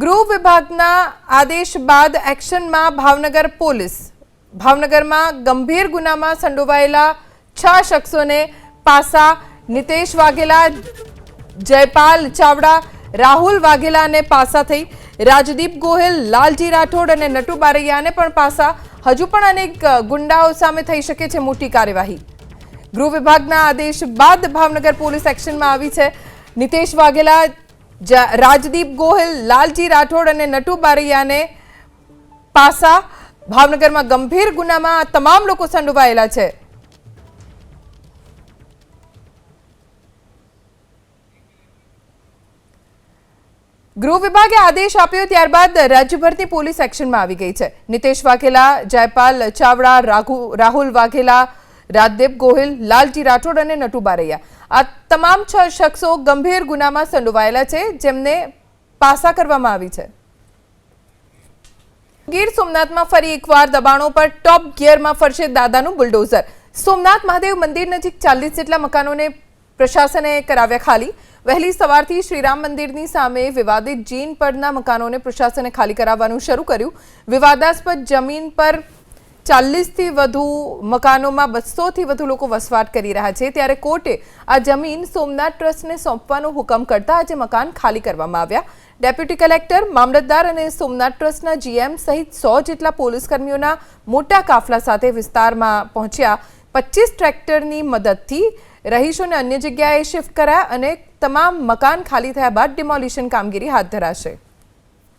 ગૃહ વિભાગના આદેશ બાદ એક્શનમાં ભાવનગર પોલીસ। ભાવનગરમાં ગંભીર ગુનામાં સંડોવાયેલા 6 શખ્સોને પાસા। નિતેશ વાઘેલા, જયપાલ ચાવડા, રાહુલ વાઘેલાને પાસા થઈ। રાજદીપ ગોહિલ, લાલજી રાઠોડ અને નટુ બારૈયાને પણ પાસા। હજુ પણ અનેક ગુંડાઓ સામે થઈ શકે છે મોટી કાર્યવાહી। ગૃહ વિભાગના આદેશ બાદ ભાવનગર પોલીસ એક્શનમાં આવી છે। નિતેશ વાઘેલા, રાજદીપ ગોહિલ, લાલજી રાઠોડ અને નટુ બારૈયાને પાસા। ભાવનગરમાં ગંભીર ગુનામાં તમામ લોકો સંડોવાયેલા છે। ગૃહ વિભાગે આદેશ આપ્યો ત્યારબાદ રાજ્યભરની પોલીસ એક્શનમાં આવી ગઈ છે। નિતેશ વાઘેલા, જયપાલ ચાવડા, રાહુલ વાઘેલા, રાજદીપ ગોહિલ, લાલજી રાઠોડ અને નટુ બારૈયા આ તમામ 6 શખ્સો ગંભીર ગુનામાં સંડોવાયેલા છે, જેમને પાસા કરવામાં આવી છે। ગીર સોમનાથમાં ફરી એકવાર દબાણો પર ટોપ ગિયરમાં ફરશે દાદાનું બુલડોઝર। સોમનાથ મહાદેવ મંદિર નજીક 40 જેટલા મકાનોને પ્રશાસને કરાવ્યા ખાલી। વહેલી સવારથી શ્રીરામ મંદિરની સામે વિવાદિત જીન પરના મકાનોને પ્રશાસને ખાલી કરાવવાનું શરૂ કર્યું। વિવાદાસ્પદ જમીન પર 40 થી વધુ મકાનોમાં 200 થી વધુ લોકો વસવાટ કરી રહ્યા છે, ત્યારે કોર્ટે આ જમીન સોમનાથ ટ્રસ્ટને સોંપવાનો હુકમ કરતા આજે મકાન ખાલી કરવામાં આવ્યા। ડેપ્યુટી કલેક્ટર, મામલતદાર અને સોમનાથ ટ્રસ્ટના જીએમ સહિત 100 જેટલા પોલીસ કર્મીઓના મોટા કાફલા સાથે વિસ્તારમાં પહોંચ્યા। 25 ટ્રેક્ટરની મદદથી રહીશોને અન્ય જગ્યાએ શિફ્ટ કરાયા અને તમામ મકાન ખાલી થયા બાદ ડિમોલિશન કામગીરી હાથ ધરાશે।